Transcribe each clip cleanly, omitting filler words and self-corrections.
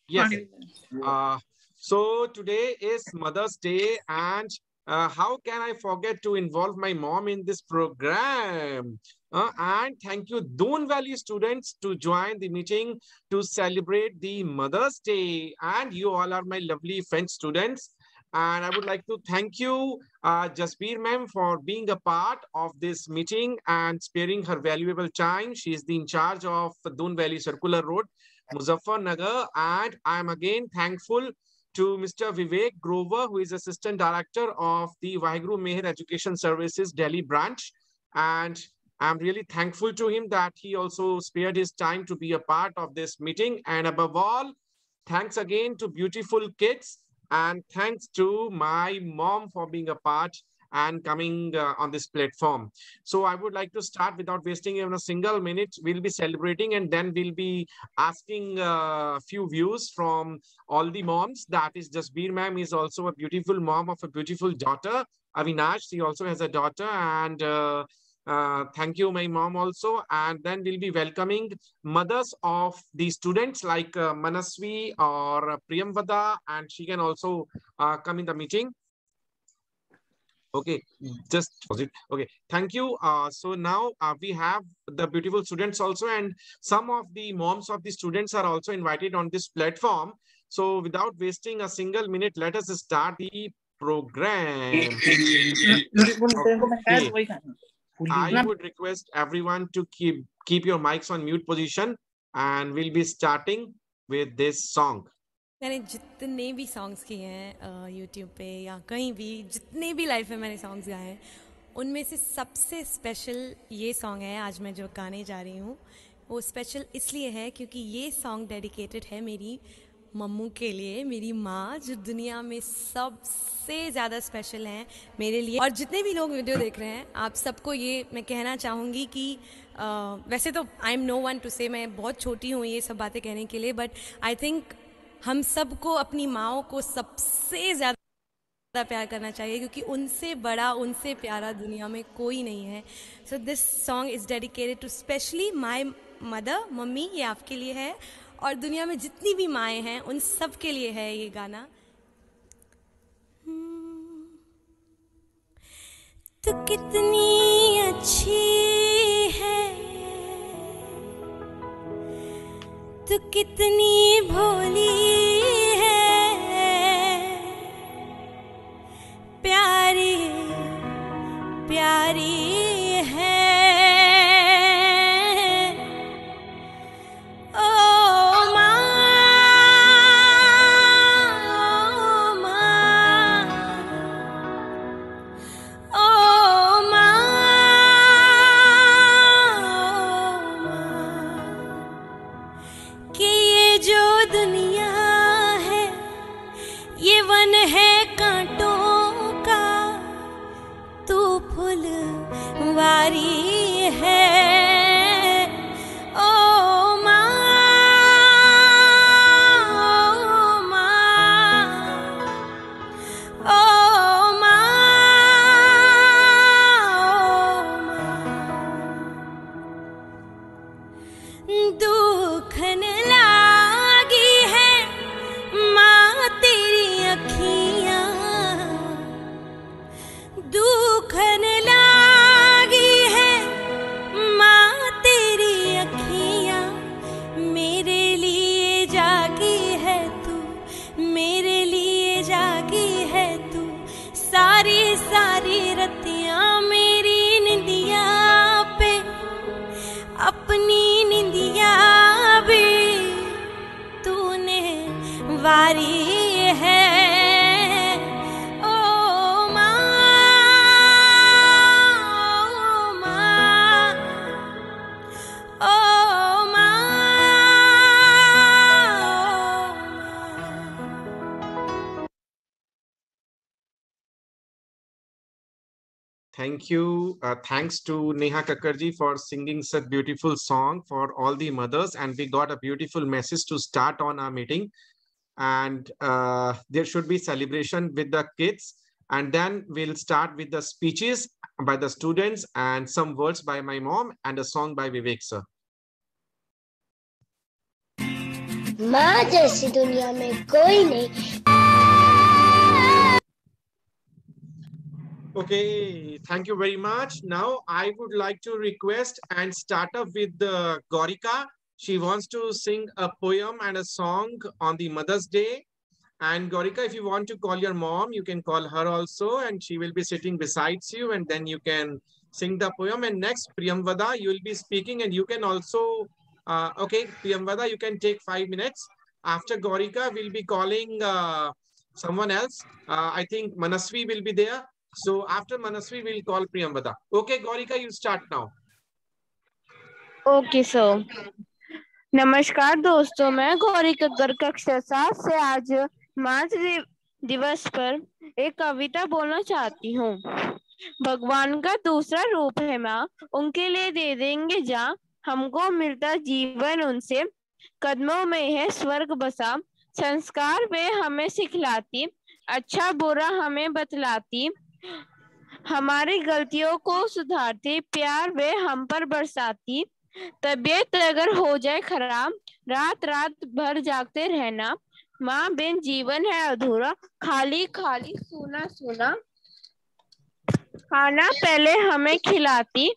Yes. So today is Mother's Day, and how can I forget to involve my mom in this program? And thank you, Doon Valley students, to join the meeting to celebrate the Mother's Day. And you all are my lovely French students. And I would like to thank you, Jasbir ma'am, for being a part of this meeting and sparing her valuable time. She is the in charge of Doon Valley Circular Road, Muzaffarnagar. And I'm again thankful to Mr. Vivek Grover, who is Assistant Director of the Waheguru Meher Education Services Delhi branch. And I'm really thankful to him that he also spared his time to be a part of this meeting. And above all, thanks again to beautiful kids. And thanks to my mom for being a part and coming on this platform. So I would like to start without wasting even a single minute. We'll be celebrating and then we'll be asking a few views from all the moms. That is Jasbir ma'am is also a beautiful mom of a beautiful daughter. Avinash, she also has a daughter, and thank you, my mom also. And then we'll be welcoming mothers of the students like Manasvi or Priyamvada, and she can also come in the meeting. Okay, just okay. Thank you. So now we have the beautiful students also, and some of the moms of the students are also invited on this platform. So without wasting a single minute, let us start the program. Okay. I would request everyone to keep your mics on mute position, and we'll be starting with this song. मैंने जितने भी songs किए हैं YouTube पे या कहीं भी, जितने भी लाइफ में मैंने सॉन्ग्स गाए हैं, उनमें से सबसे स्पेशल ये सॉन्ग है आज मैं जो गाने जा रही हूँ। वो स्पेशल इसलिए है क्योंकि ये सॉन्ग डेडिकेटेड है मेरी मम्मू के लिए, मेरी माँ जो दुनिया में सबसे ज़्यादा स्पेशल हैं मेरे लिए। और जितने भी लोग वीडियो देख रहे हैं, आप सबको ये मैं कहना चाहूँगी कि वैसे तो I am no one to say, मैं बहुत छोटी हूँ ये सब बातें कहने के लिए, बट आई थिंक हम सबको अपनी माँओं को सबसे ज़्यादा प्यार करना चाहिए क्योंकि उनसे बड़ा, उनसे प्यारा दुनिया में कोई नहीं है। So this song is dedicated to specially my mother. Mummy, ये आपके लिए है, और दुनिया में जितनी भी माएँ हैं उन सब के लिए है ये गाना। तू कितनी अच्छी है, तू कितनी भोली है, प्यारी प्यारी है। ओ माँ, ओ माँ, ओ माँ, कि ये जो दुनिया है ये वन है कांटों का, तू फुलवारी है। ओ माँ, ओ माँ, ओ माँ, दुखन लागी है माँ तेरी अखियाँ, दुखन लागी है माँ तेरी अखियाँ, मेरे लिए जागी है तू, मेरे लिए जागी है तू, सारी सारी रतियाँ मेरी निंदिया पे, अपनी निंदिया भी तूने वारी है। ओ माँ, ओ माँ, ओ माँ, Thank you. Thanks to Neha Kakkarji for singing such beautiful song for all the mothers. And we got a beautiful message to start on our meeting. And there should be celebration with the kids. And then we'll start with the speeches by the students and some words by my mom and a song by Vivek sir. माँ जैसी दुनिया में कोई नहीं। Okay, thank you very much. Now I would like to request and start up with Gorika. She wants to sing a poem and a song on the Mother's Day. And Gorika, if you want to call your mom, you can call her also, and she will be sitting besides you, and then you can sing the poem. And next, Priyamvada, you will be speaking, and you can also, okay, Priyamvada, you can take 5 minutes. After Gorika, we'll be calling someone else. I think Manasvi will be there. So after Manasvi, we'll call Priyamvada. Okay, Gorika, you start now. Okay sir. नमस्कार दोस्तों, मैं गौरी कक्कर कक्षा 7 से आज मातृ दिवस पर एक कविता बोलना चाहती हूँ। भगवान का दूसरा रूप है माँ, उनके लिए दे देंगे जान, हमको मिलता जीवन उनसे, कदमों में है स्वर्ग बसा, संस्कार वे हमें सिखलाती, अच्छा बुरा हमें बतलाती, हमारी गलतियों को सुधारती, प्यार वे हम पर बरसाती, तबीयत अगर हो जाए खराब, रात रात भर जागते रहना, माँ बिन जीवन है अधूरा, खाली खाली सूना सूना, खाना पहले हमें खिलाती,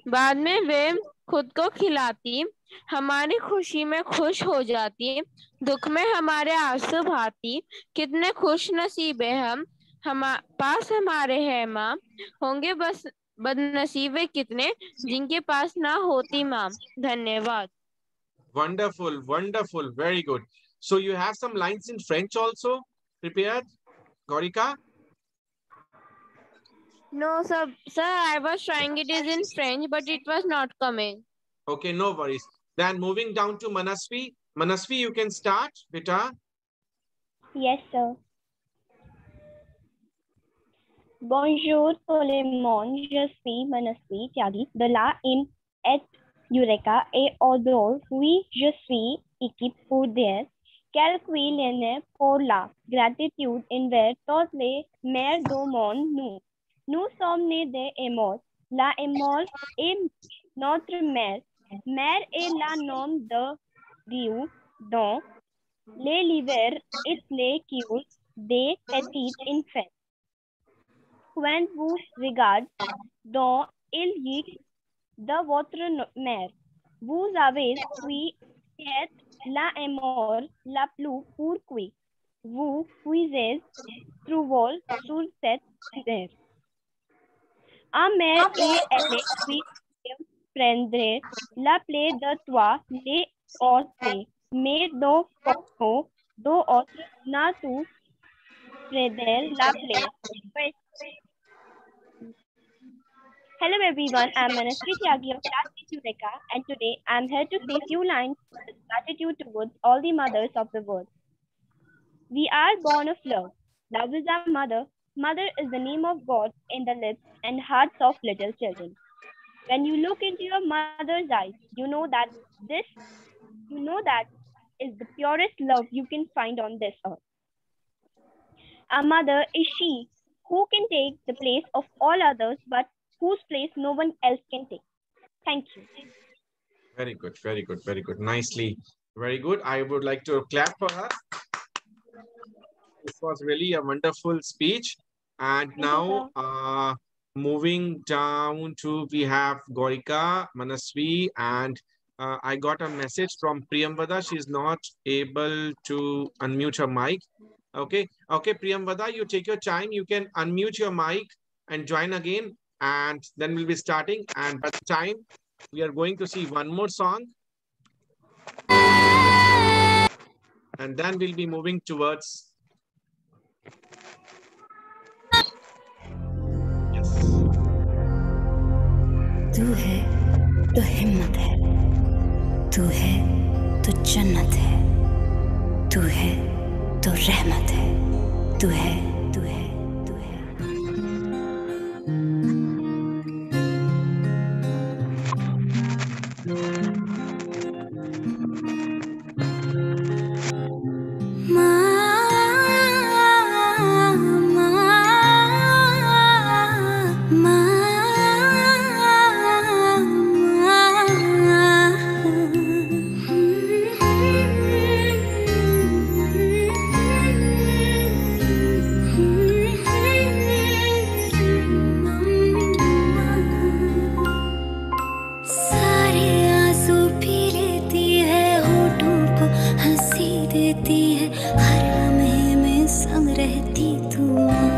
बाद में वे खुद को खिलाती, हमारी खुशी में खुश हो जाती, दुख में हमारे आंसू बहाती, कितने खुश नसीब है हम पास हमारे है माँ, होंगे बस बदनसीबे कितने जिनके पास ना होती माँ। धन्यवाद। Wonderful, wonderful, very good. So you have some lines in French also prepared, Gorika? No, sir, I was trying it is in French, but it was not coming. Okay, no worries. Then moving down to Manasvi. Manasvi, you can start, beta. Yes, sir. Bonjour tout le monde, je suis Manasvi Tyagi de la IM et Eureka et aujourd'hui je suis équipe pour dire quelques lignes pour la gratitude envers toutes les mères du monde. Nous sommes nés d'amour. La amour est notre mère. Mère est la nom de Dieu dans les livres et les cures des petits enfants. When vous regardez dans il y de votre mère, vous avez pris l'amour la plus pourquoi vous puissiez trouver sur cette terre. Mère et elle prendre la plaie de toi les autres, mais do autres n'a tu prendre la plaie. Hello everyone, I'm Manasvi Tyagi of Class 8 Eureka, and today I'm here to say a few lines of gratitude towards all the mothers of the world. We are born of love. Love is our mother. Mother is the name of God in the lips and hearts of little children. When you look into your mother's eyes, you know that is the purest love you can find on this earth. Our mother is she who can take the place of all others, but whose place no one else can take. Thank you. Very good, very good, very good. Nicely, very good. I would like to clap for her. This was really a wonderful speech. And now, moving down to, we have Gorika, Manasvi, and I got a message from Priyamvada. She's not able to unmute her mic. Okay, Priyamvada, you take your time. You can unmute your mic and join again. And then we'll be starting. And by the time, we are going to see one more song. And then we'll be moving towards... Yes. तू है तो हिम्मत है, तू है तो जन्नत है, तू है तो रहमत है, तू है, तू है, तू है। देती है, हर लम्हे में संग रहती तू माँ,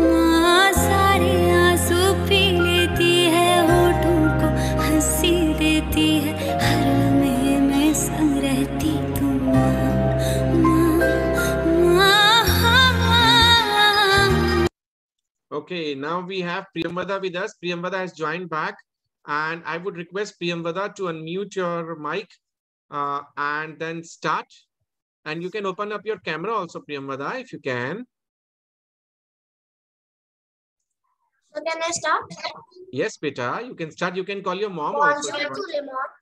माँ सारे आंसू पी लेती है, होठों को हंसी देती है, हर लम्हे में संग रहती तू माँ, माँ। Okay, now we have Priyamvada with us. Priyamvada has joined back, and I would request Priyamvada to unmute your mic and then start. And you can open up your camera also, Priyamvada, if you can. So can I start? Yes, beta, you can start. You can call your mom also. Bonjour tout le monde.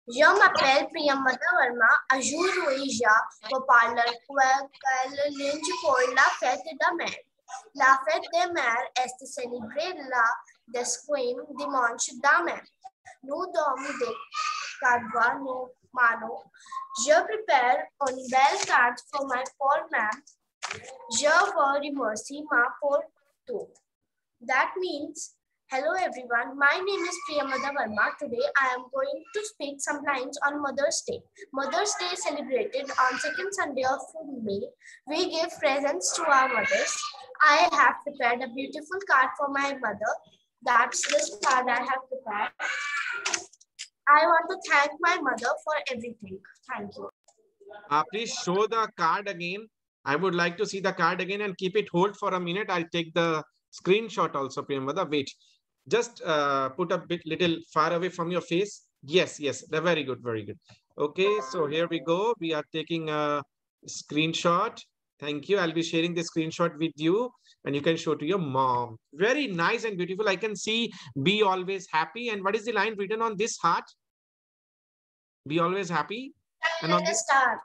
Je m'appelle Priyamvada Verma. Aujourd'hui, je vous parle quel linge pour la fête des mères. La fête des mères est célébrée le scream dimanche demain. Nous donnons des cadeaux, nous manos. Je prépare une belle carte pour my poor ma'am. Je veux remercier ma pour tout. That means, hello everyone, my name is Priyamvada Verma. Today I am going to speak some lines on Mother's Day. Mother's Day is celebrated on second Sunday of May. We give presents to our mothers. I have prepared a beautiful card for my mother. That's this card I have prepared. I want to thank my mother for everything. Thank you. Please show the card again. I would like to see the card again and keep it hold for a minute. I'll take the screenshot also, Priyamvada. Wait, just put a bit little far away from your face. Yes, yes, very good, very good. Okay, so here we go. We are taking a screenshot. Thank you. I'll be sharing the screenshot with you and you can show to your mom. Very nice and beautiful. I can see be always happy. And what is the line written on this heart? Be always happy. And on Let us this start.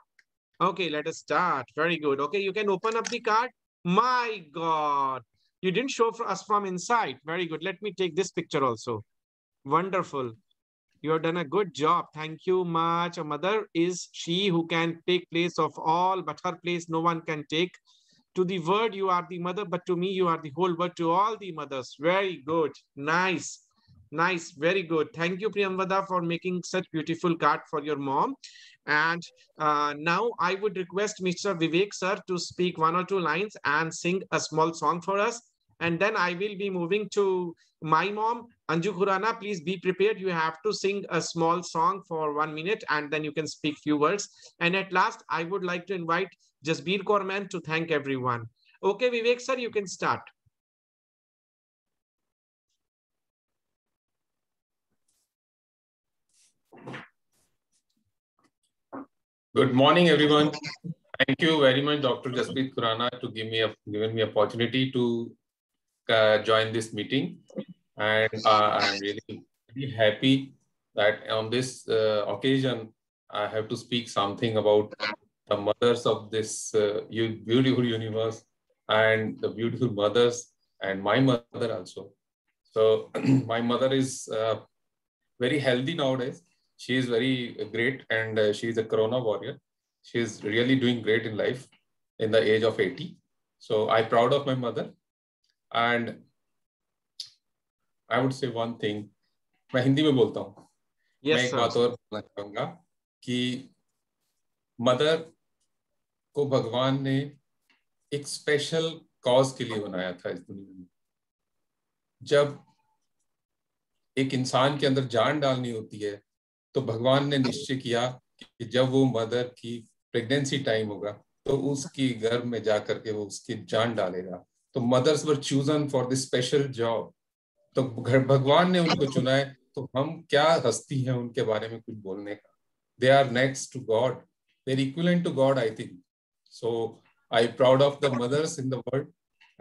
Okay, let us start. Very good. Okay, you can open up the card. My God, you didn't show us from inside. Very good. Let me take this picture also. Wonderful. You have done a good job. Thank you much. A mother is she who can take place of all, but her place no one can take. To the word, you are the mother, but to me, you are the whole word to all the mothers. Very good. Nice. Nice. Very good. Thank you, Priyamvada, for making such beautiful card for your mom. And now I would request Mr. Vivek, sir, to speak one or two lines and sing a small song for us. And then I will be moving to my mom, Anju Khurana. Please be prepared. You have to sing a small song for 1 minute and then you can speak few words. And at last, I would like to invite Jasbir Korman to thank everyone. Okay, Vivek, sir, you can start. Good morning, everyone. Thank you very much, Dr. Jaspreet Khurana, to giving me opportunity to join this meeting. And I'm really happy that on this occasion, I have to speak something about the mothers of this beautiful universe and the beautiful mothers and my mother also. So my mother is very healthy nowadays. She is very great and she is a Corona warrior. She is really doing great in life in the age of 80. So I'm proud of my mother. And I would say one thing, मैं हिंदी में बोलता हूँ. Yes, मैं एक बात और बोलना चाहूँगा कि मदर को भगवान ने एक स्पेशल कॉज के लिए बनाया था इस दुनिया में. जब एक इंसान के अंदर जान डालनी होती है तो भगवान ने निश्चय किया कि जब वो मदर की प्रेगनेंसी टाइम होगा तो उसकी गर्भ में जाकर के वो उसकी जान डालेगा. तो mothers were chosen for this special job. तो भगवान ने उनको चुना है. तो हम क्या हस्ती हैं उनके बारे में कुछ बोलने का. They are next to God. They are equivalent to God, I think. So I proud of the mothers in the world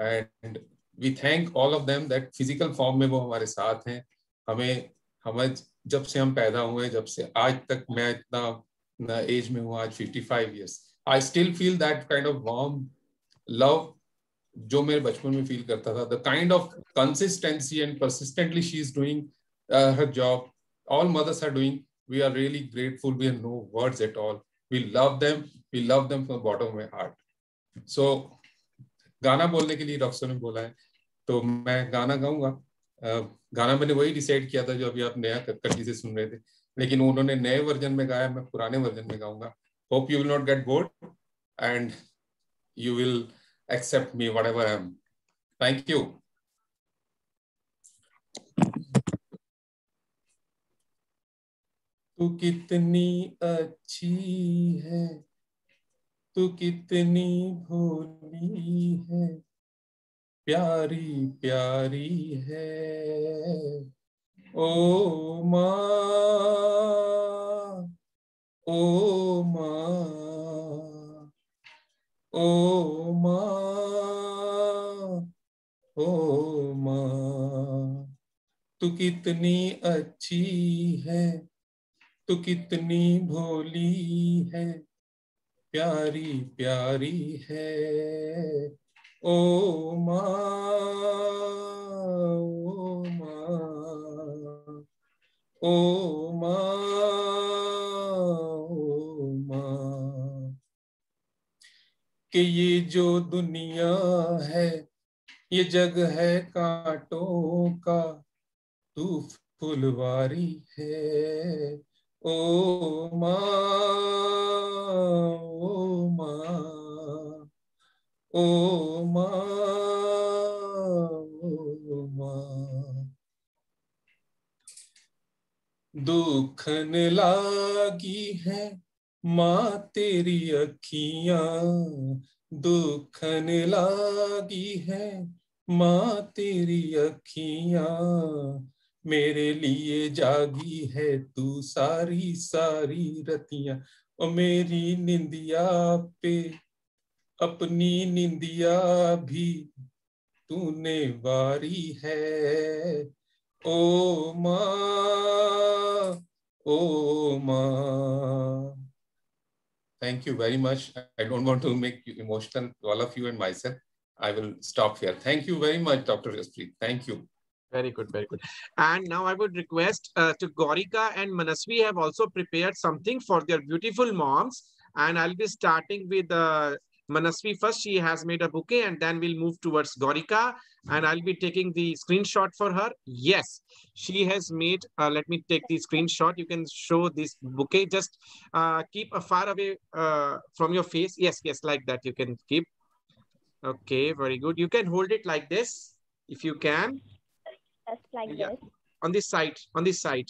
and we thank all of them that physical form में वो हमारे साथ हैं. हमें जब से हम पैदा हुए, जब से आज तक, मैं इतना एज में हूँ, आज 55 years, I still feel that kind of warm love जो मेरे बचपन में फील करता था. The kind of consistency and persistently she is doing her job. All mothers are doing. We are really grateful. We have no words at all. We love them from the bottom of my heart. So गाना बोलने के लिए doctor ने बोला है तो मैं गाना गाऊंगा. गाना मैंने वही डिसाइड किया था जो अभी आप नया कट्टी से सुन रहे थे, लेकिन उन्होंने नए वर्जन में गाया, मैं पुराने वर्जन में गाऊंगा. Hope you will not get bored and you will accept me whatever I am. Thank you. तू कितनी अच्छी है, तू कितनी भोली है, प्यारी प्यारी है ओ माँ, ओ माँ, ओ माँ, ओ माँ। तू कितनी अच्छी है, तू कितनी भोली है, प्यारी प्यारी है ओ माँ, ओ माँ, ओ माँ, ओ माँ। कि ये जो दुनिया है, ये जग है कांटों का, तू फुलवारी है ओ माँ, ओ माँ, ओ माँ, ओ माँ। दुखन लागी है माँ तेरी अखियाँ, दुखन लागी है माँ तेरी अखियाँ, मेरे लिए जागी है तू सारी सारी रतियाँ, और मेरी निंदिया पे अपनी निंदिया भी तूने वारी है ओ माँ, ओ माँ। Thank you very much. I don't want to make you emotional, all of you and myself. I will stop here. Thank you very much, Dr. Jaspreet. Thank you. Very good, very good. And now I would request to Gaurika and Manasvi have also prepared something for their beautiful moms. And I'll be starting with Manasvi first. She has made a bouquet, and then we'll move towards Gaurika. And I'll be taking the screenshot for her. Yes, she has made, let me take the screenshot. You can show this bouquet. Just keep far away from your face. Yes, yes, like that you can keep. Okay, very good. You can hold it like this if you can. Just like Yeah. this. On this side, on this side.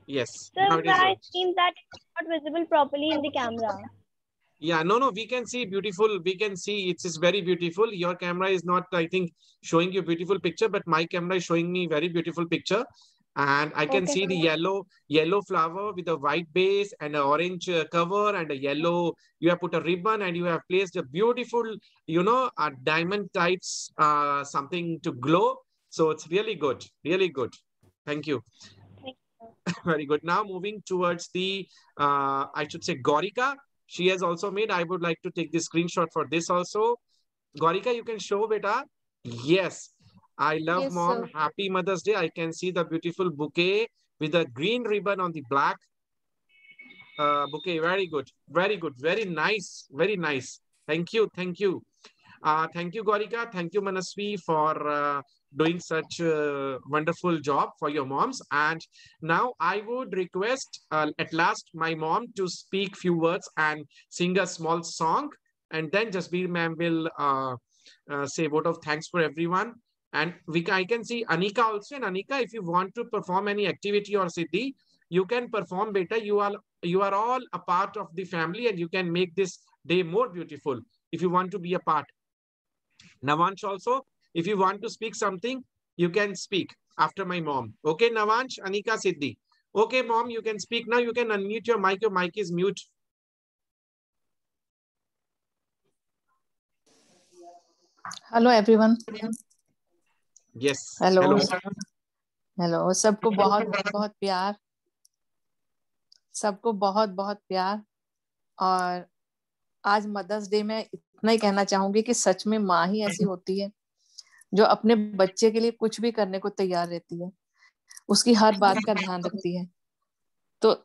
Yes. So Now it is I on. think that it's not visible properly in the camera. Yeah, no, we can see beautiful. We can see it's very beautiful. Your camera is not, I think, showing you beautiful picture, but my camera is showing me very beautiful picture. And I can Okay. see the yellow flower with a white base and an orange cover and a yellow. You have put a ribbon and you have placed a beautiful, a diamond types something to glow. So it's really good, really good. Thank you. Thank you. Very good. Now moving towards the, I should say, Gaurika. She has also made. I would like to take the screenshot for this also. Gaurika, you can show, beta. Yes. I love Yes, mom. sir. Happy Mother's Day. I can see the beautiful bouquet with a green ribbon on the black bouquet. Very good. Very good. Very nice. Very nice. Thank you. Thank you. Thank you, Gaurika. Thank you, Manasvi, for doing such a wonderful job for your moms. And now I would request at last my mom to speak few words and sing a small song. And then Jasbir ma'am will say vote of thanks for everyone. And I can see Anika also. And Anika, if you want to perform any activity or Siddhi, you can perform better. You are all a part of the family and you can make this day more beautiful if you want to be a part. Navansh also, if you want to speak something, you can speak after my mom. Okay, Navansh, Anika, Siddhi. Okay, mom, you can speak now. You can unmute your mic. Your mic is mute. Hello everyone. Yes. Hello Hello. Hello सबको बहुत बहुत प्यार, सबको बहुत बहुत प्यार। और आज मदर्स डे में इतना ही कहना चाहूंगी कि सच में माँ ही ऐसी होती है जो अपने बच्चे के लिए कुछ भी करने को तैयार रहती है, उसकी हर बात का ध्यान रखती है, तो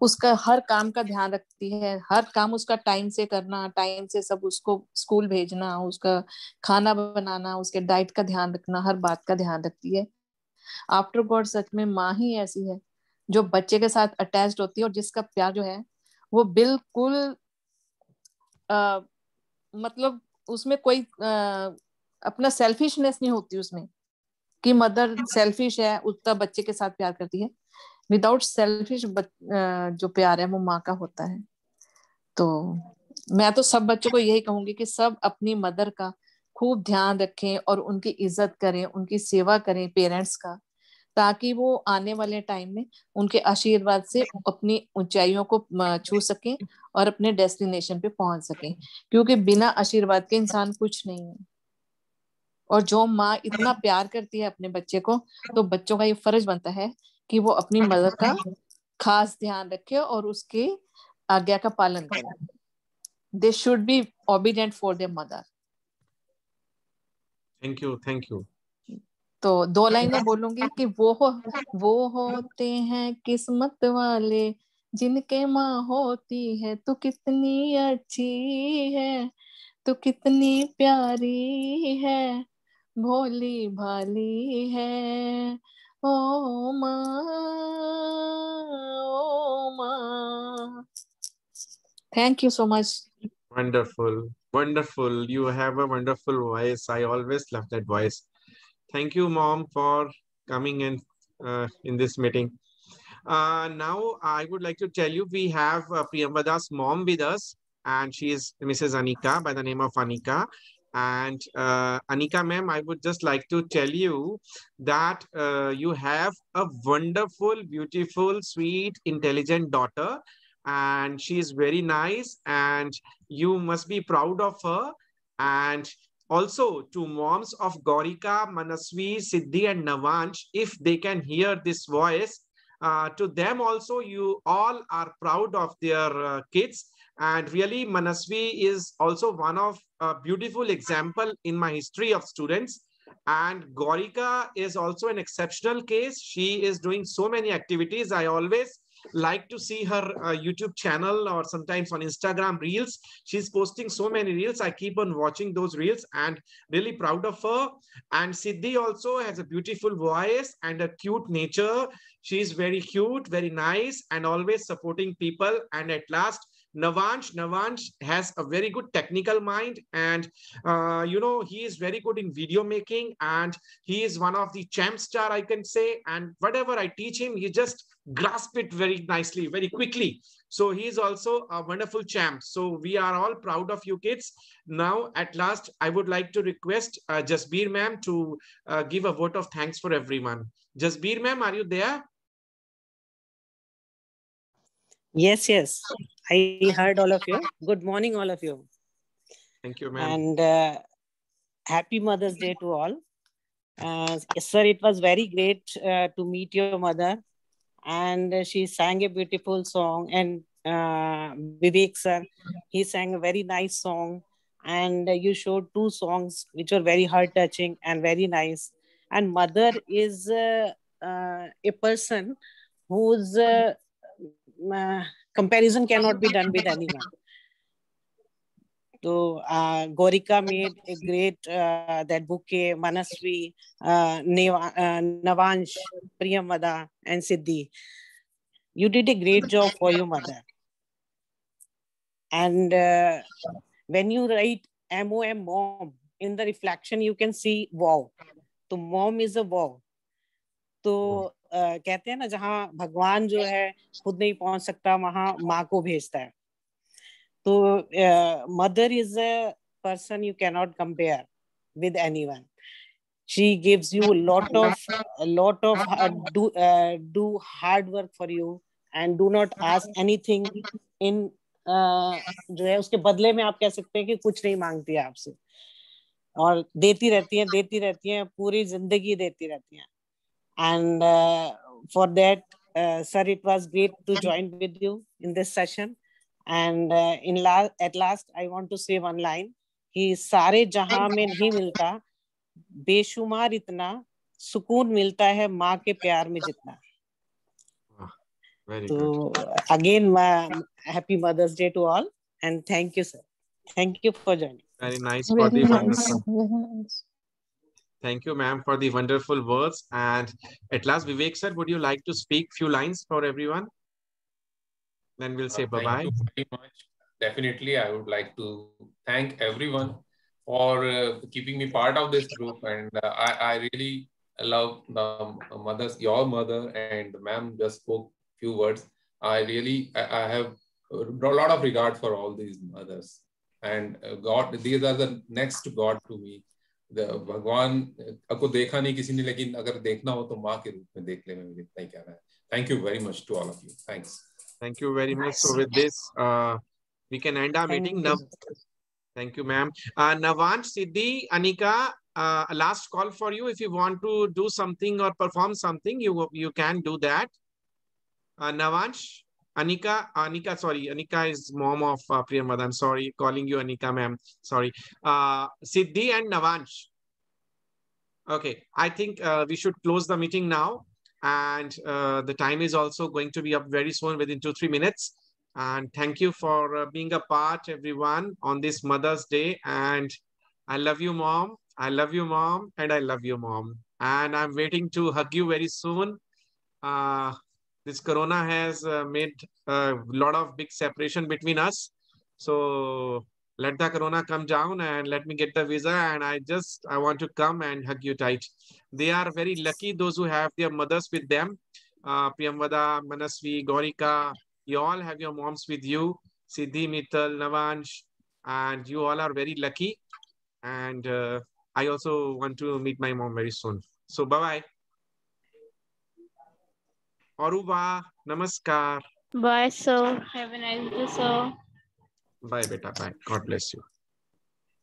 उसका हर काम का ध्यान रखती है, हर काम उसका टाइम से करना, टाइम से सब उसको स्कूल भेजना, उसका खाना बनाना, उसके डाइट का ध्यान रखना, हर बात का ध्यान रखती है। आफ्टर गॉड सच में माँ ही ऐसी है जो बच्चे के साथ अटैच्ड होती है और जिसका प्यार जो है वो बिल्कुल मतलब उसमें कोई अपना सेल्फिशनेस नहीं होती उसमें, कि मदर सेल्फिश है उतना बच्चे के साथ प्यार करती है। विदाउट सेल्फिश जो प्यार है वो माँ का होता है। तो मैं तो सब बच्चों को यही कहूंगी कि सब अपनी मदर का खूब ध्यान रखें और उनकी इज्जत करें, उनकी सेवा करें पेरेंट्स का, ताकि वो आने वाले टाइम में उनके आशीर्वाद से अपनी ऊंचाइयों को छू सकें और अपने डेस्टिनेशन पे पहुंच सकें, क्योंकि बिना आशीर्वाद के इंसान कुछ नहीं है। और जो माँ इतना प्यार करती है अपने बच्चे को, तो बच्चों का ये फर्ज बनता है कि वो अपनी मदर का खास ध्यान रखे और उसके आज्ञा का पालन करें। They should be obedient for their mother. Thank you, thank you. तो 2 लाइनें बोलूंगी कि वो होते हैं किस्मत वाले जिनके माँ होती है तो कितनी अच्छी है, तो कितनी प्यारी है, भोली भाली है, ओ माँ, ओ माँ। Thank you so much. Wonderful, wonderful. You have a wonderful voice. I always love that voice. Thank you, Mom, for coming in this meeting. Now, I would like to tell you we have Priyambada's mom with us, and she is Mrs. Anika, by the name of Anika. And Anika, ma'am, I would just like to tell you that you have a wonderful, beautiful, sweet, intelligent daughter, and she is very nice, and you must be proud of her. And also to moms of Gaurika, Manasvi, Siddhi, and Navansh, if they can hear this voice, to them also, you all are proud of their kids. And really, Manasvi is also one of a beautiful example in my history of students. And Gaurika is also an exceptional case. She is doing so many activities. I always like to see her YouTube channel or sometimes on Instagram reels. She's posting so many reels. I keep on watching those reels and really proud of her. And Siddhi also has a beautiful voice and a cute nature. She's very cute, very nice, and always supporting people. And at last, Navansh has a very good technical mind, and he is very good in video making, and he is one of the champ star, I can say. And whatever I teach him, he just grasp it very nicely, very quickly. So he is also a wonderful champ. So we are all proud of you kids. Now, at last, I would like to request Jasbir ma'am to give a vote of thanks for everyone. Jasbir ma'am, are you there? Yes. I heard all of you. Good morning, all of you. Thank you, ma'am. And happy Mother's Day to all. Sir, it was very great to meet your mother. And she sang a beautiful song. And Vivek sir, he sang a very nice song. And you showed 2 songs which were very heart-touching and very nice. And mother is a person whose comparison cannot be done with anyone. So Gaurika made a great that bouquet, Manasvi, Navansh, Priyambada, and Siddhi. You did a great job for your mother. And when you write MOM, mom, in the reflection you can see wow. So mom is a wow. तो कहते हैं ना, जहाँ भगवान जो है खुद नहीं पहुंच सकता वहां माँ को भेजता है. तो mother is a person you cannot compare with anyone. She gives you a lot of do hard work for you and do not ask anything in जो है उसके बदले में आप कह सकते हैं कि कुछ नहीं मांगती है आपसे, और देती रहती हैं पूरी जिंदगी देती रहती हैं. And for that, sir, it was great to join with you in this session. And at last, I want to say one line कि सारे जहां में नहीं मिलता बेशुमार इतना सुकून मिलता है माँ के प्यार में जितना. Very so good. Again, happy Mother's Day to all, and thank you, sir. Thank you for joining. Very nice for the wonderful. Thank you, ma'am, for the wonderful words. And at last, Vivek sir, would you like to speak few lines for everyone? Then we'll say bye-bye. Thank you very much. Definitely, I would like to thank everyone for keeping me part of this group. And I really love the mothers, your mother and ma'am just spoke few words. I have a lot of regard for all these mothers. And God, these are the next God to me. भगवान को देखा नहीं किसी ने, लेकिन अगर देखना हो तो माँ के रूप में देख ले, मैं मुझे इतना ही कहना है. Thank you very much to all of you. Thanks. Thank you very much. So with this, we can end our meeting. Thank you, ma'am. Navansh, Siddhi, Anika, last call for you. If you want to do something or perform something, you can do that. Navansh, Anika, sorry, Anika is mom of Priyamvada. I'm sorry, calling you Anika, ma'am. Sorry. Siddhi and Navansh. Okay, I think we should close the meeting now. And the time is also going to be up very soon, within 2-3 minutes. And thank you for being a part, everyone, on this Mother's Day. And I love you, Mom. I love you, Mom. And I love you, Mom. And I'm waiting to hug you very soon. This Corona has made a lot of big separation between us. So let the Corona come down and let me get the visa. And I want to come and hug you tight. They are very lucky, those who have their mothers with them. Priyamvada, Manasvi, Gaurika, you all have your moms with you. Siddhi, Mittal, Navansh, and you all are very lucky. And I also want to meet my mom very soon. So bye-bye. Aruba, namaskar. Bye, sir. Have a nice day, sir. Bye, beta. Bye. God bless you.